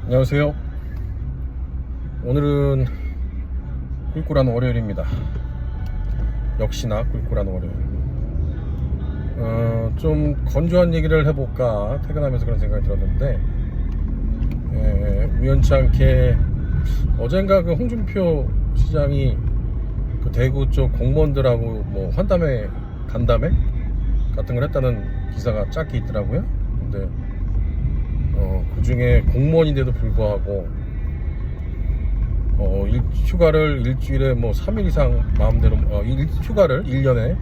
안녕하세요. 오늘은 꿀꿀한 월요일입니다. 역시나 꿀꿀한 월요일. 좀 건조한 얘기를 해볼까 퇴근하면서 그런 생각이 들었는데, 우연치 않게 어젠가 그 홍준표 시장이 그 대구 쪽 공무원들하고 뭐 환담회 간담회 같은 걸 했다는 기사가 짧게 있더라고요. 근데 그 중에 공무원인데도 불구하고 휴가를 일주일에 뭐 3일 이상 마음대로 휴가를 1년에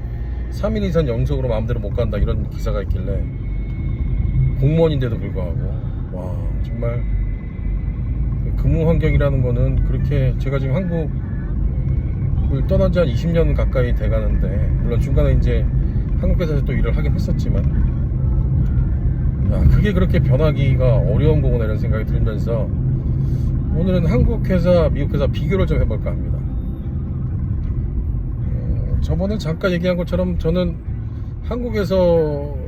3일 이상 연속으로 마음대로 못 간다, 이런 기사가 있길래, 공무원인데도 불구하고 와, 정말 근무 환경이라는 거는 그렇게, 제가 지금 한국을 떠난 지 한 20년 가까이 돼 가는데, 물론 중간에 이제 한국 회사에서 또 일을 하긴 했었지만, 그게 그렇게 변하기가 어려운 거구나, 이런 생각이 들면서 오늘은 한국 회사, 미국 회사 비교를 좀 해볼까 합니다. 저번에 잠깐 얘기한 것처럼 저는 한국에서도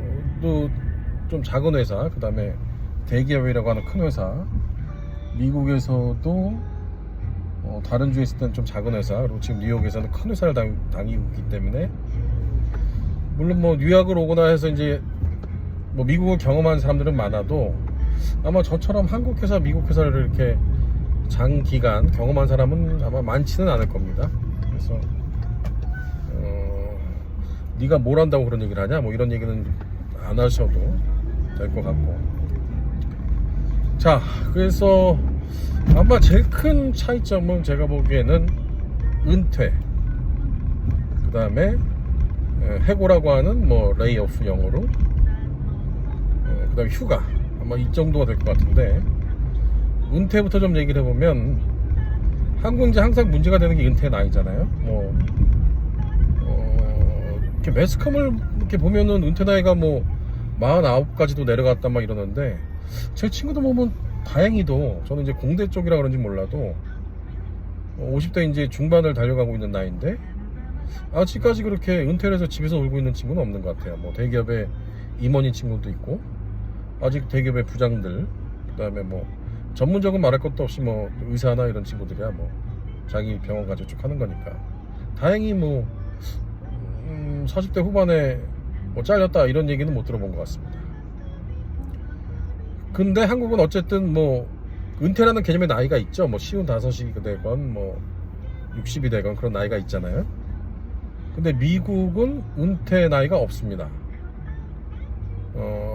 좀 작은 회사, 그 다음에 대기업이라고 하는 큰 회사, 미국에서도 다른 주에 있을 때는 좀 작은 회사, 그리고 지금 뉴욕에서는 큰 회사를 다니고 있기 때문에, 물론 뭐 뉴욕을 오거나 해서 이제 뭐 미국을 경험한 사람들은 많아도 아마 저처럼 한국 회사, 미국 회사를 이렇게 장기간 경험한 사람은 아마 많지는 않을 겁니다. 그래서 네가 뭘 한다고 그런 얘기를 하냐, 뭐 이런 얘기는 안 하셔도 될 것 같고. 자, 그래서 아마 제일 큰 차이점은 제가 보기에는 은퇴, 그 다음에 해고라고 하는 뭐 레이오프 영어로, 그 다음에 휴가, 아마 이 정도가 될 것 같은데, 은퇴부터 좀 얘기를 해보면, 한국은 이제 항상 문제가 되는 게 은퇴 나이잖아요. 뭐 이렇게 매스컴을 이렇게 보면은 은퇴 나이가 뭐 49까지도 내려갔다 막 이러는데, 제 친구들 보면 다행히도, 저는 이제 공대 쪽이라 그런지 몰라도 50대 이제 중반을 달려가고 있는 나이인데, 아직까지 그렇게 은퇴를 해서 집에서 놀고 있는 친구는 없는 것 같아요. 뭐 대기업의 임원인 친구도 있고, 아직 대기업의 부장들, 그 다음에 뭐 전문적으로 말할 것도 없이 뭐 의사나 이런 친구들이야 뭐 자기 병원 가지고 쭉 하는 거니까, 다행히 뭐 40대 후반에 뭐 잘렸다 이런 얘기는 못 들어본 것 같습니다. 근데 한국은 어쨌든 뭐 은퇴라는 개념의 나이가 있죠. 뭐 55이 되건 뭐 60이 되건 그런 나이가 있잖아요. 근데 미국은 은퇴 나이가 없습니다.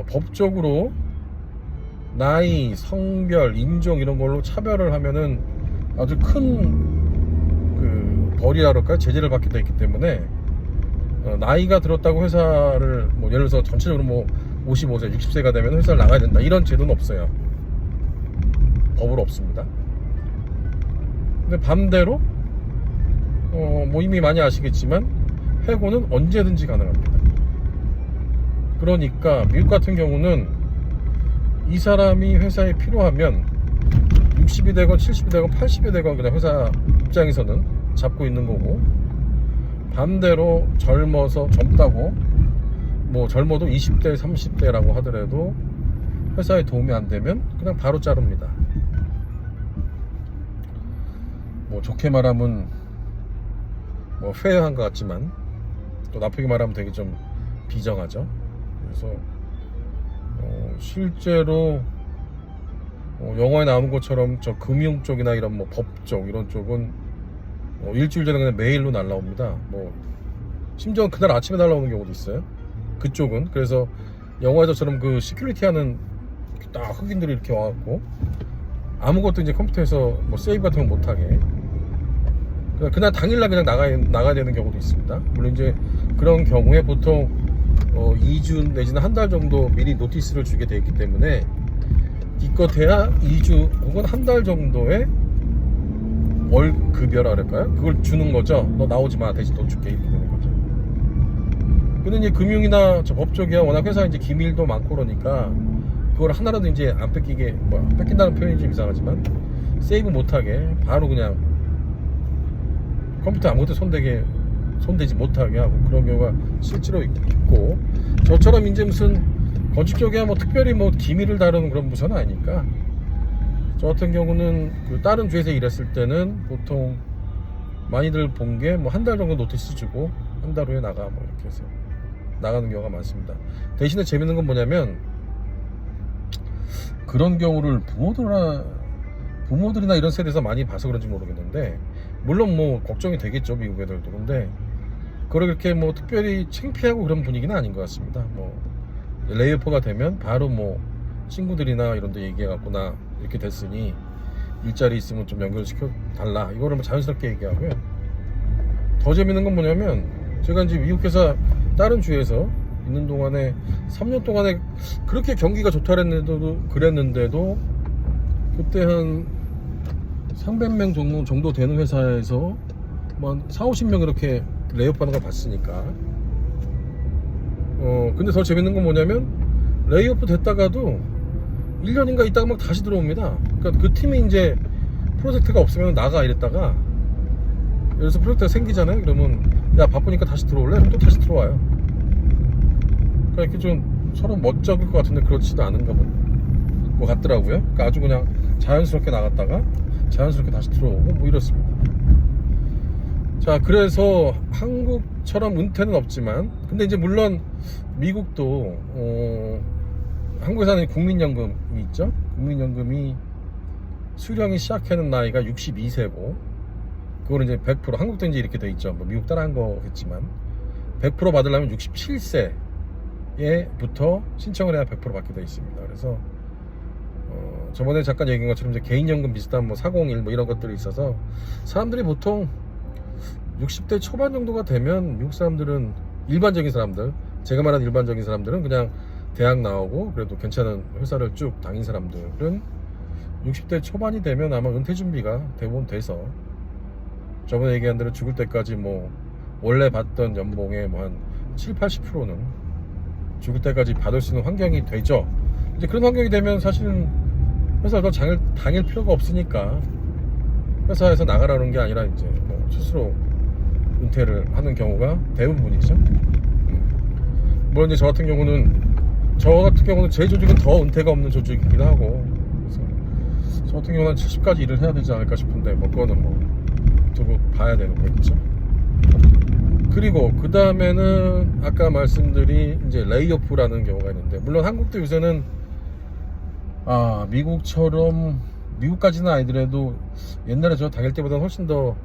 법적으로 나이, 성별, 인종 이런 걸로 차별을 하면은 아주 큰 그 벌이라 그럴까요? 제재를 받게 돼 있기 때문에, 나이가 들었다고 회사를 뭐 예를 들어서 전체적으로 뭐 55세, 60세가 되면 회사를 나가야 된다, 이런 제도는 없어요. 법으로 없습니다. 근데 반대로 뭐 이미 많이 아시겠지만 해고는 언제든지 가능합니다. 그러니까 미국 같은 경우는 이 사람이 회사에 필요하면 60이 되건 70이 되건 80이 되건 그냥 회사 입장에서는 잡고 있는 거고, 반대로 젊다고 뭐 젊어도 20대 30대라고 하더라도 회사에 도움이 안 되면 그냥 바로 자릅니다. 뭐 좋게 말하면 뭐 페어한 것 같지만, 또 나쁘게 말하면 되게 좀 비정하죠. 그래서 실제로 영화에 나오는 것처럼 저 금융 쪽이나 이런 뭐 법 쪽 이런 쪽은 일주일 전에 그냥 메일로 날라옵니다. 뭐 심지어 그날 아침에 날라오는 경우도 있어요, 그쪽은. 그래서 영화에서처럼 그 시큐리티 하는 딱 흑인들이 이렇게 와갖고 아무것도 이제 컴퓨터에서 뭐 세이브 같은 거 못하게 그날 당일날 그냥 나가야 되는 경우도 있습니다. 물론 이제 그런 경우에 보통 2주 내지는 한 달 정도 미리 노티스를 주게 되어 있기 때문에, 기껏해야 2주 혹은 한 달 정도의 월급여라 그럴까요? 그걸 주는 거죠. 너 나오지 마, 대신 돈 줄게, 이렇게 되는 거죠. 근데 이제 금융이나 저 법 쪽이야 워낙 회사 이제 기밀도 많고 그러니까, 그걸 하나라도 이제 안 뺏기게, 뺏긴다는 표현이 좀 이상하지만 세이브 못하게 바로 그냥 컴퓨터 아무것도 손대지 못하게 하고, 그런 경우가 실제로 있고, 저처럼 이제 무슨 건축 쪽이야 뭐 특별히 뭐 기밀을 다루는 그런 부서는 아니니까 저 같은 경우는 그 다른 주에서 일했을 때는 보통 많이들 본 게 뭐 한 달 정도 노티스 주고 한 달 후에 나가 뭐 이렇게 해서 나가는 경우가 많습니다. 대신에 재밌는 건 뭐냐면 그런 경우를 부모들이나 이런 세대에서 많이 봐서 그런지 모르겠는데, 물론 뭐 걱정이 되겠죠, 미국 애들도. 근데 그걸 그렇게 뭐 특별히 창피하고 그런 분위기는 아닌 것 같습니다. 뭐 레이오프가 되면 바로 뭐 친구들이나 이런 데 얘기해갖고 나 이렇게 됐으니 일자리 있으면 좀 연결시켜 달라, 이거를 뭐 자연스럽게 얘기하고요. 더 재밌는 건 뭐냐면, 제가 이제 미국 회사 다른 주에서 있는 동안에 3년 동안에 그렇게 경기가 좋다 그랬는데도 그때 한 300명 정도 되는 회사에서 뭐 4, 50명 이렇게 레이오프 하는 걸 봤으니까. 근데 더 재밌는 건 뭐냐면, 레이오프 됐다가도 1년인가 있다가 막 다시 들어옵니다. 그러니까 그 팀이 이제 프로젝트가 없으면 나가 이랬다가, 예를 들어서 프로젝트가 생기잖아요. 그러면 야 바쁘니까 다시 들어올래? 그럼 또 다시 들어와요. 그러니까 이렇게 좀 서로 멋쩍을 것 같은데 그렇지도 않은가 뭐 같더라고요. 그러니까 아주 그냥 자연스럽게 나갔다가 자연스럽게 다시 들어오고 뭐 이렇습니다. 자, 그래서 한국처럼 은퇴는 없지만, 근데 이제 물론 미국도 한국에서는 국민연금이 있죠. 국민연금이 수령이 시작하는 나이가 62세고, 그거는 이제 100% 한국도 이제 이렇게 돼 있죠. 뭐 미국 따라한 거겠지만 100% 받으려면 67세에부터 신청을 해야 100% 받게 돼 있습니다. 그래서 저번에 잠깐 얘기한 것처럼 이제 개인연금 비슷한 뭐 401 뭐 이런 것들이 있어서 사람들이 보통 60대 초반 정도가 되면, 미국 사람들은 일반적인 사람들, 제가 말한 일반적인 사람들은 그냥 대학 나오고 그래도 괜찮은 회사를 쭉 다닌 사람들은 60대 초반이 되면 아마 은퇴 준비가 대부분 돼서, 저번에 얘기한 대로 죽을 때까지 뭐 원래 받던 연봉의 뭐 한 7, 80%는 죽을 때까지 받을 수 있는 환경이 되죠. 이제 그런 환경이 되면 사실은 회사를 더 다닐 필요가 없으니까 회사에서 나가라는 게 아니라 이제 뭐 스스로 은퇴를 하는 경우가 대부분이죠. 물론 이제 저 같은 경우는 제 조직은 더 은퇴가 없는 조직이기도 하고, 그래서 저 같은 경우는 70까지 일을 해야 되지 않을까 싶은데 뭐 그거는 뭐 두고 봐야 되는 거겠죠. 그리고 그 다음에는 아까 말씀드린 이제 레이오프라는 경우가 있는데, 물론 한국도 요새는 미국까지는 아니더라도 옛날에 저 다닐 때보다 훨씬 더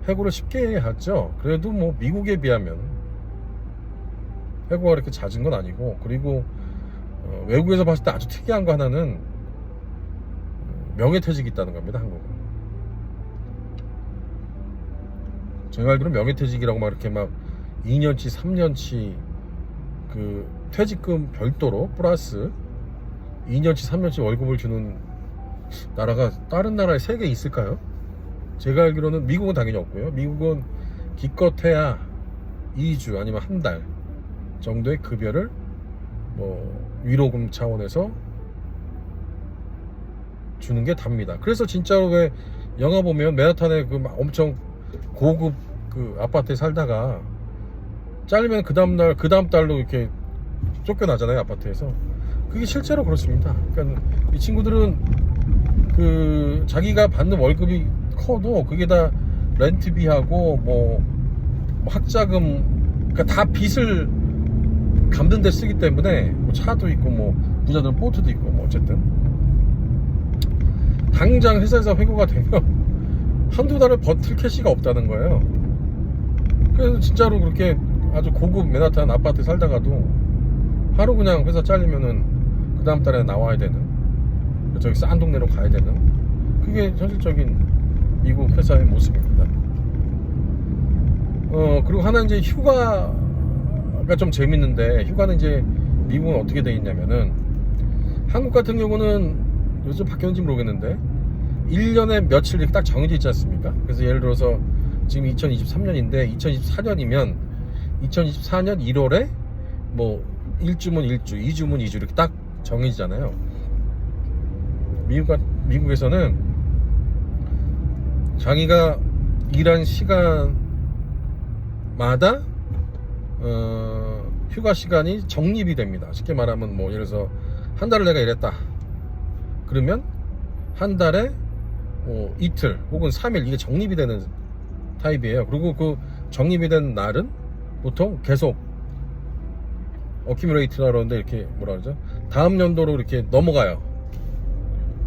해고를 쉽게 하죠. 그래도 뭐 미국에 비하면 해고가 그렇게 잦은 건 아니고, 그리고 외국에서 봤을 때 아주 특이한 거 하나는 명예퇴직이 있다는 겁니다. 한국은. 제가 알기로 명예퇴직이라고 막 이렇게 막 2년치 3년치 그 퇴직금 별도로 플러스 2년치 3년치 월급을 주는 나라가 다른 나라에 3개 있을까요? 제가 알기로는 미국은 당연히 없고요. 미국은 기껏해야 2주 아니면 한 달 정도의 급여를 뭐 위로금 차원에서 주는 게 답니다. 그래서 진짜로 왜 영화 보면 맨하탄에 그 막 엄청 고급 그 아파트에 살다가 잘리면 그 다음 달로 이렇게 쫓겨나잖아요, 아파트에서. 그게 실제로 그렇습니다. 그러니까 이 친구들은 그 자기가 받는 월급이 커도 그게 다 렌트비하고 뭐 학자금, 그러니까 다 빚을 갚는 데 쓰기 때문에 뭐 차도 있고 뭐 부자들은 보트도 있고 뭐 어쨌든 당장 회사에서 회고가 되면 한두 달을 버틸 캐시가 없다는 거예요. 그래서 진짜로 그렇게 아주 고급 맨하탄 아파트에 살다가도 바로 그냥 회사 잘리면은 그 다음 달에 나와야 되는, 저기 싼 동네로 가야 되는, 그게 현실적인 미국 회사의 모습입니다. 그리고 하나 이제 휴가가 좀 재밌는데, 휴가는 이제 미국은 어떻게 돼 있냐면은, 한국 같은 경우는 요즘 바뀌었는지 모르겠는데 1년에 며칠 이렇게 딱 정해져 있지 않습니까? 그래서 예를 들어서 지금 2023년인데 2024년이면 2024년 1월에 뭐 1주면 1주, 2주면 2주 이렇게 딱 정해지잖아요. 미국에서는 자기가 일한 시간마다 휴가 시간이 적립이 됩니다. 쉽게 말하면 뭐 예를 들어서 한 달을 내가 일했다 그러면 한 달에 이틀 혹은 3일 이게 적립이 되는 타입이에요. 그리고 그 적립이 된 날은 보통 계속 어큐뮬레이트라 그러는데 이렇게 뭐라 그러죠? 다음 연도로 이렇게 넘어가요.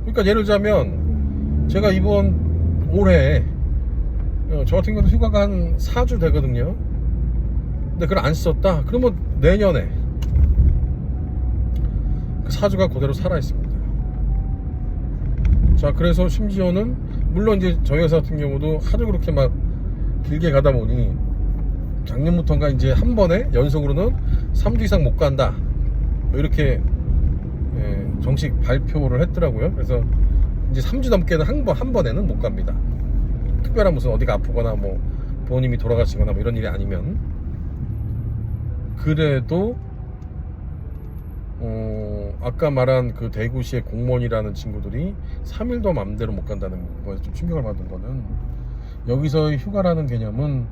그러니까 예를 들자면 제가 이번 올해 저 같은 경우도 휴가가 한 4주 되거든요. 근데 그걸 안 썼다? 그러면 내년에 그 4주가 그대로 살아있습니다. 자, 그래서 심지어는 물론 이제 저희 회사 같은 경우도 하도 그렇게 막 길게 가다 보니 작년부터인가 이제 한 번에 연속으로는 3주 이상 못 간다 뭐 이렇게 정식 발표를 했더라고요. 그래서 이제 3주 넘게는 한 번에는 못 갑니다. 특별한 무슨 어디가 아프거나 뭐 부모님이 돌아가시거나 뭐 이런 일이 아니면. 그래도 아까 말한 그 대구시의 공무원이라는 친구들이 3일도 맘대로 못 간다는 거에 좀 충격을 받은 거는, 여기서의 휴가라는 개념은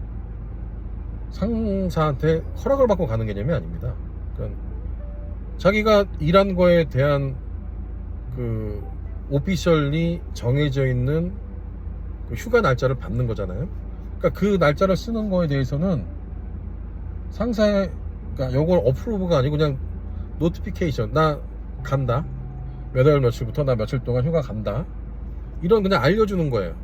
상사한테 허락을 받고 가는 개념이 아닙니다. 그러니까 자기가 일한 거에 대한 그 오피셜리 정해져 있는 그 휴가 날짜를 받는 거잖아요. 그러니까 그 날짜를 쓰는 거에 대해서는 상사의, 그러니까 요걸 어프로브가 아니고 그냥 노티피케이션, 나 간다, 몇 월 며칠부터 나 며칠 동안 휴가 간다, 이런 그냥 알려주는 거예요.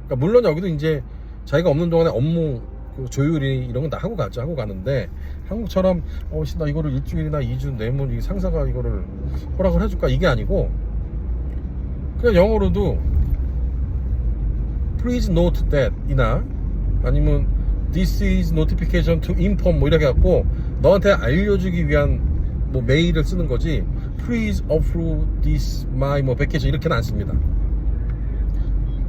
그러니까 물론 여기도 이제 자기가 없는 동안에 업무 그 조율이 이런 건 다 하고 가는데, 한국처럼 나 이거를 일주일이나 2주 내면 이 상사가 이거를 허락을 해줄까, 이게 아니고 그냥 영어로도 please note that 이나 아니면 this is notification to inform 뭐 이렇게 해갖고 너한테 알려주기 위한 뭐 메일을 쓰는 거지, please approve this my 뭐 vacation 이렇게는 안 씁니다.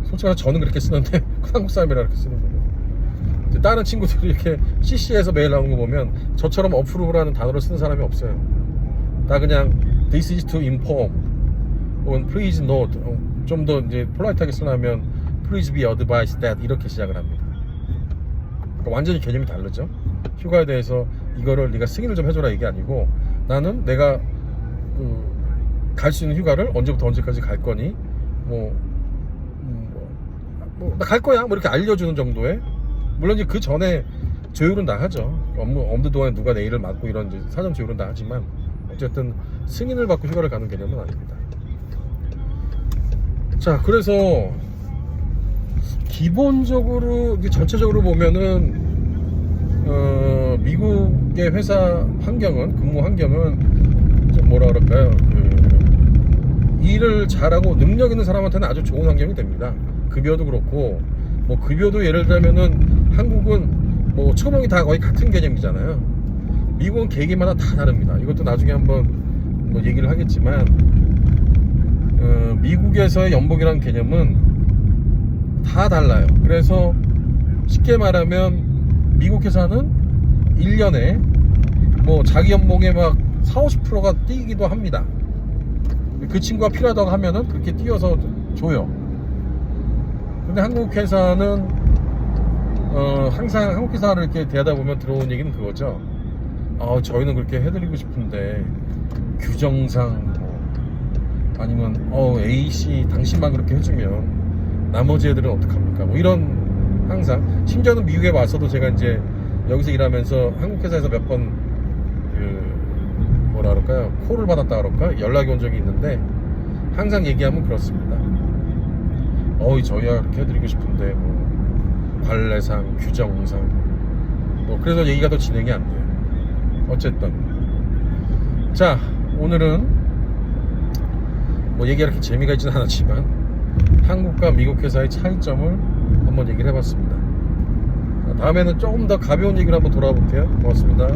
솔직히 저는 그렇게 쓰는데 한국 사람이라 그렇게 쓰는 거예요. 다른 친구들이 이렇게 CC에서 메일 나오는 거 보면 저처럼 approve라는 단어를 쓰는 사람이 없어요. 다 그냥 this is to inform 혹은 please note, 좀 더 이제 폴라이트하게 쓰려면 please be advised that 이렇게 시작을 합니다. 그러니까 완전히 개념이 다르죠. 휴가에 대해서 이거를 네가 승인을 좀 해줘라 이게 아니고, 나는 내가 갈 수 있는 휴가를 언제부터 언제까지 갈 거니, 나 갈 거야 뭐 이렇게 알려주는 정도의, 물론 이제 그 전에 조율은 다 하죠. 업무 동안에 누가 내일을 맡고 이런 이제 사전 조율은 다 하지만 어쨌든 승인을 받고 휴가를 가는 개념은 아닙니다. 자, 그래서 기본적으로 전체적으로 보면은 미국의 회사 환경은, 근무 환경은 좀 뭐라 그럴까요? 일을 잘하고 능력 있는 사람한테는 아주 좋은 환경이 됩니다. 급여도 그렇고, 뭐 급여도 예를 들면은 한국은 뭐 초봉이 다 거의 같은 개념이잖아요. 미국은 계기마다 다 다릅니다. 이것도 나중에 한번 뭐 얘기를 하겠지만, 미국에서의 연봉이라는 개념은 다 달라요. 그래서 쉽게 말하면 미국 회사는 1년에 뭐 자기 연봉의 막 40~50%가 뛰기도 합니다. 그 친구가 필요하다고 하면은 그렇게 뛰어서 줘요. 근데 한국 회사는 항상 한국 회사를 이렇게 대하다 보면 들어온 얘기는 그거죠. 저희는 그렇게 해드리고 싶은데 규정상 아니면 A씨 당신만 그렇게 해주면 나머지 애들은 어떡합니까? 뭐 이런, 항상, 심지어는 미국에 와서도 제가 이제 여기서 일하면서 한국 회사에서 몇 번 뭐라 그럴까요? 콜을 받았다 그럴까? 연락이 온 적이 있는데 항상 얘기하면 그렇습니다. 저희가 그렇게 해드리고 싶은데 뭐 관례상, 규정상 뭐 그래서 얘기가 더 진행이 안 돼요. 어쨌든 자, 오늘은 뭐 얘기가 이렇게 재미가 있지는 않았지만 한국과 미국 회사의 차이점을 한번 얘기를 해봤습니다. 다음에는 조금 더 가벼운 얘기를 한번 돌아볼게요. 고맙습니다.